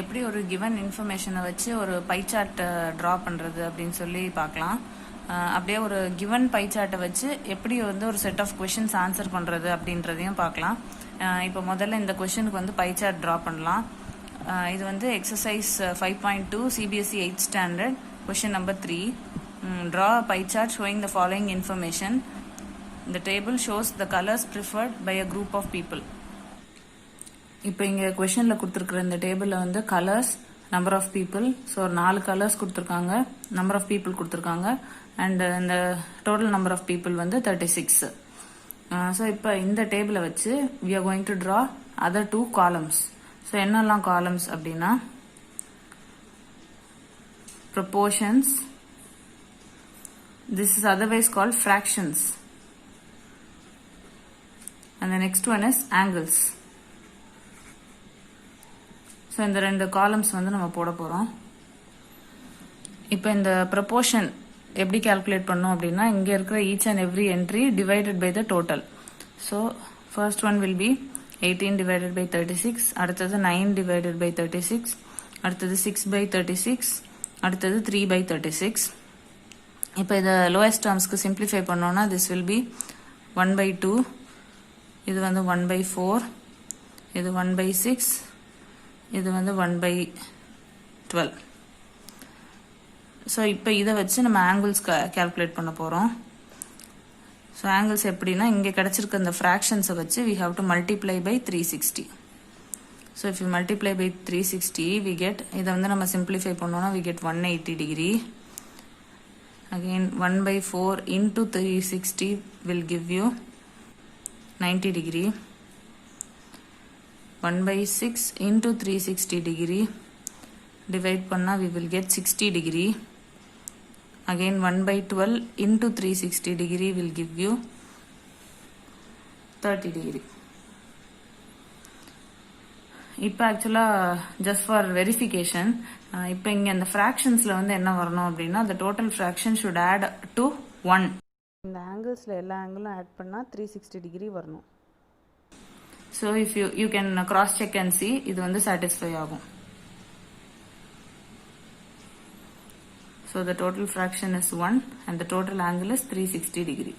எப்படி ஒரு கிவன் இன்ஃபர்மேஷனை வச்சு ஒரு பை சார்ட் ட்ரா பண்ணுறது அப்படின்னு சொல்லி பார்க்கலாம். அப்படியே ஒரு கிவன் பை சார்ட்டை வச்சு எப்படி வந்து ஒரு செட் ஆஃப் கொஷின்ஸ் ஆன்சர் பண்ணுறது அப்படின்றதையும் பார்க்கலாம். இப்போ முதல்ல இந்த கொஷனுக்கு வந்து பை சார்ட் ட்ரா பண்ணலாம். இது வந்து exercise 5.2 CBSE 8th standard question number 3. Draw a pie chart showing the following information. The table shows the colors preferred by a group of people. இப்போ இங்கே கொஷனில் கொடுத்துருக்குற இந்த டேபிளில் வந்து colours, number of people, so ஒரு 4 கலர்ஸ் கொடுத்துருக்காங்க, number of people கொடுத்துருக்காங்க, and இந்த டோட்டல் நம்பர் ஆஃப் பீப்புள் வந்து 36. ஸோ இப்போ இந்த டேபிளை வச்சு we are going to draw other 2 columns. So என்னெல்லாம் காலம்ஸ் அப்படின்னா proportions, this is otherwise called fractions, and the next one is angles. So இந்த 2 காலம்ஸ் வந்து நம்ம போட போகிறோம். இப்போ இந்த ப்ரொபோர்ஷன் எப்படி கால்குலேட் பண்ணோம் அப்படின்னா இங்கே இருக்கிற each and every entry divided by the total. So first one will be 18 divided by 36, அடுத்தது 9 divided by 36, அடுத்தது 6 by 36, அடுத்தது 3 by 36. இப்போ இதை லோயஸ்ட் டேர்ம்ஸ்க்கு சிம்பிளிஃபை பண்ணோன்னா திஸ் வில் பி 1 by 2, இது வந்து 1 by 4, இது 1 by 6, இது வந்து 1 by 12. ஸோ இப்போ இதை வச்சு நம்ம ஆங்கிள்ஸ் கால்குலேட் பண்ண போகிறோம். ஸோ ஆங்கிள்ஸ் எப்படின்னா இங்கே கிடச்சிருக்க இந்த ஃப்ராக்ஷன்ஸை வச்சு we have to multiply by 360. So if you multiply by 360 we get, இதை வந்து நம்ம சிம்பிளிஃபை பண்ணோம்னா we get 180 degree. Again 1 by 4 into 360 will give you 90 degree. 1 by 6 into 360 degree divide பண்ணா we will get 60 degree. Again 1 by 12 into 360 degree will give you 30 degree. இப்போ ஆக்சுவலாக just for verification, இப்போ இங்கே அந்த ஃப்ராக்ஷன்ஸில் வந்து என்ன வரணும் அப்படின்னா the total fraction should add to 1. இந்த ஆங்கிள்ஸில் எல்லா ஆங்கிளும் ஆட் பண்ணால் 360 டிகிரி வரணும். So if you can cross check and C இது வந்து சாட்டிஸ்ஃபை ஆகும். So the total fraction is 1 and the total angle is 360 degree.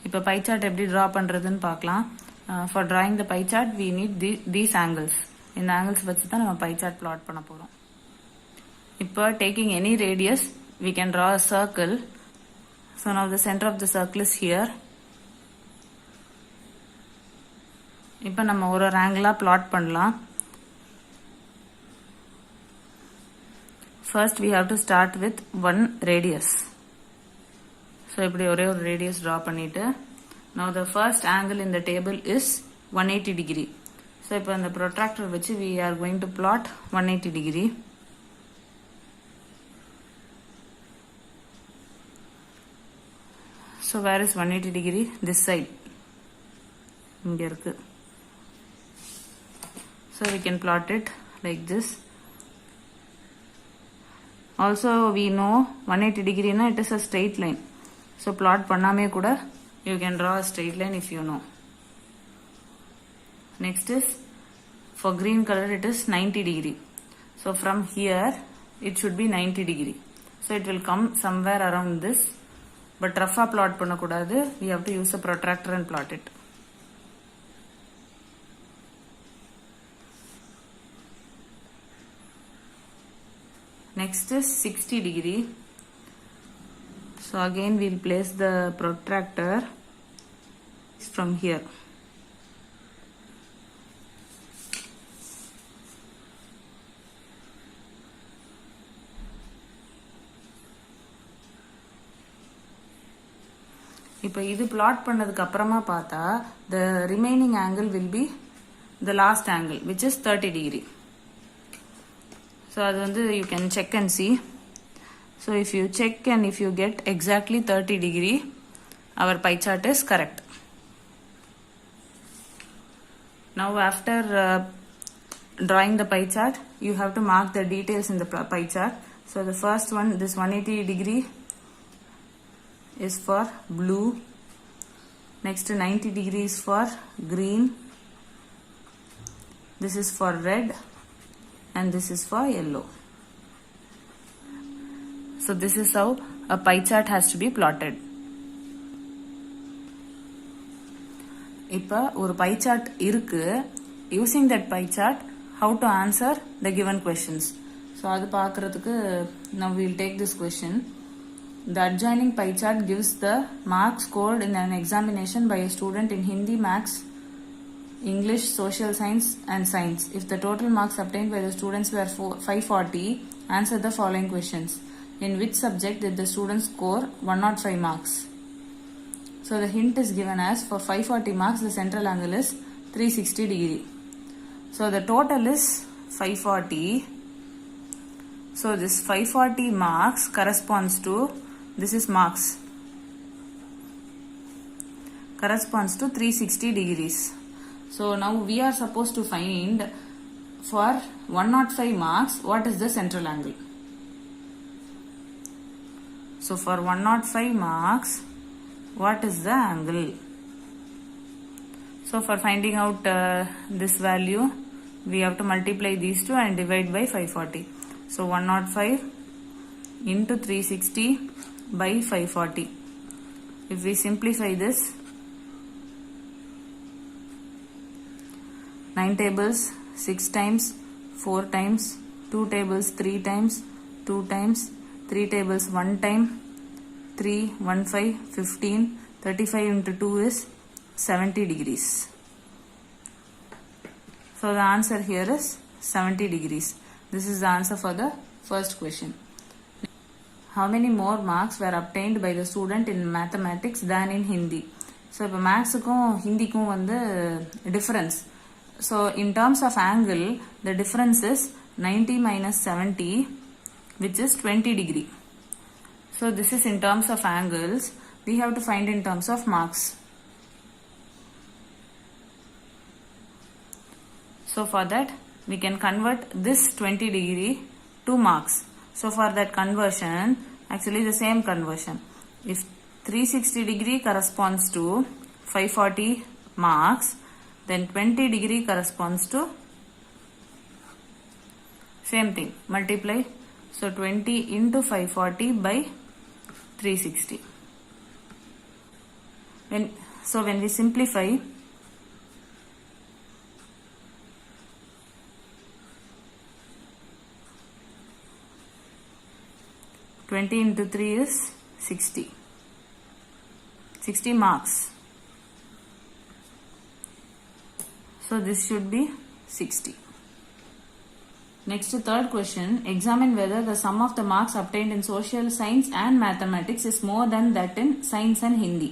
இப்போ pie chart எப்படி draw பண்றதுன்னு பார்க்கலாம். For drawing the pie chart we need these angles. இந்த angles வச்சு தான் நம்ம pie chart plot பண்ண போறோம். இப்போ taking any radius we can draw a circle. So now the center of the circle is here. இப்போ நம்ம ஒரு angle plot பண்ணலாம். First we have to start with 1 radius. So இப்படி ஒரே ஒரு radius draw பண்ணிட்டு, now the first angle in the table is 180 degree. So இப்போ அந்த protractor வச்சு we are going to plot 180 degree. So where is 180 degree? This side. இங்க இருக்கு. So we can plot it like this. Also we know 180 degree na it is a straight line. So plot பண்ணாமே கூட you can draw a straight line if you know. Next is for green color it is 90 degree. So from here it should be 90 degree. So it will come somewhere around this. But rough plot பண்ண கூடாது. We have to use a protractor and plot it. Next is 60 degree. So again we'll place the protractor from here. இப்போ இது plot பண்ணதுக்கு அப்புறமா பார்த்தா the remaining angle will be the last angle which is 30 degree. So அது வந்து you can check and see. So if you check and if you get exactly 30 degree, our pie chart is correct. Now after drawing the pie chart, you have to mark the details in the pie chart. So the first one, this 180 degree is for blue. Next 90 degrees for green. this is for red, and this is for yellow. So this is how a pie chart has to be plotted. இப்போ ஒரு pie chart இருக்கு. Using that pie chart, how to answer the given questions. So அது பார்க்கிறதுக்கு now we will take this question. The adjoining pie chart gives the marks scored in an examination by a student in Hindi, Maths, English, Social Science and Science. If the total marks obtained by the students were 540, answer the following questions. In which subject did the students score 105 marks? So the hint is given as for 540 marks the central angle is 360 degree. So the total is 540. So this 540 marks corresponds to, this is marks, corresponds to 360 degrees. So now we are supposed to find for 105 marks what is the central angle. So for 105 marks, what is the angle? So for finding out this value, we have to multiply these two and divide by 540. So 105 into 360 by 540. If we simplify this, 9 tables 6 times, 4 times, 2 tables 3 times, 2 times, 3 tables 1 time, 3, 1, 5, 15, 35 into 2 is 70 degrees. So the answer here is 70 degrees. This is the answer for the first question. How many more marks were obtained by the student in mathematics than in Hindi? So இப்போ மேக்ஸுக்கும் ஹிந்திக்கும் வந்து difference. So in terms of angle, the difference is 90 minus 70, which is 20 degree. So this is in terms of angles. We have to find in terms of marks. So for that, we can convert this 20 degree to marks. So for that conversion, actually the same conversion. If 360 degree corresponds to 540 marks, then 20 degree corresponds to same thing, multiply. So 20 into 540 by 360. When we simplify, (20 into 3 is 60). 60 marks. So this should be 60. Next, third question. Examine whether the sum of the marks obtained in social science and mathematics is more than that in science and Hindi.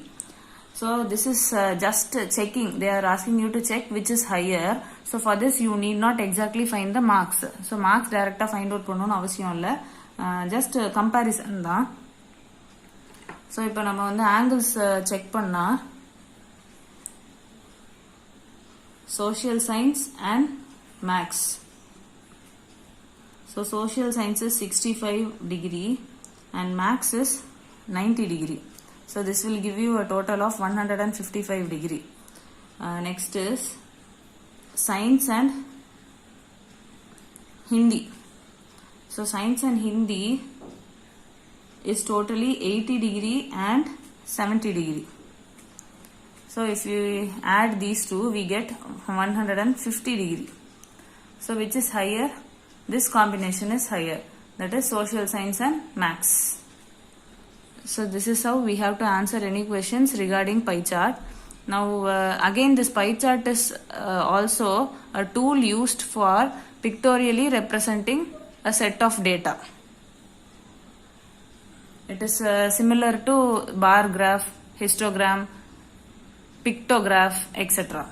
So this is just checking. They are asking you to check which is higher. So for this you need not exactly find the marks. So marks directly find out பண்ணனும் அவசியம் இல்ல. Just comparison தான். So இப்போ நம்ம வந்து angles check பண்ணா social science and maths. So social science is 65 degree and maths is 90 degree. So this will give you a total of 155 degree. Next is science and Hindi. So science and Hindi is totally 80 degree and 70 degree. So if you add these two, we get 150 degree. So which is higher? This combination is higher. That is social science and maths. So this is how we have to answer any questions regarding pie chart. Now again this pie chart is also a tool used for pictorially representing a set of data. It is similar to bar graph, histogram, pictograph, etc.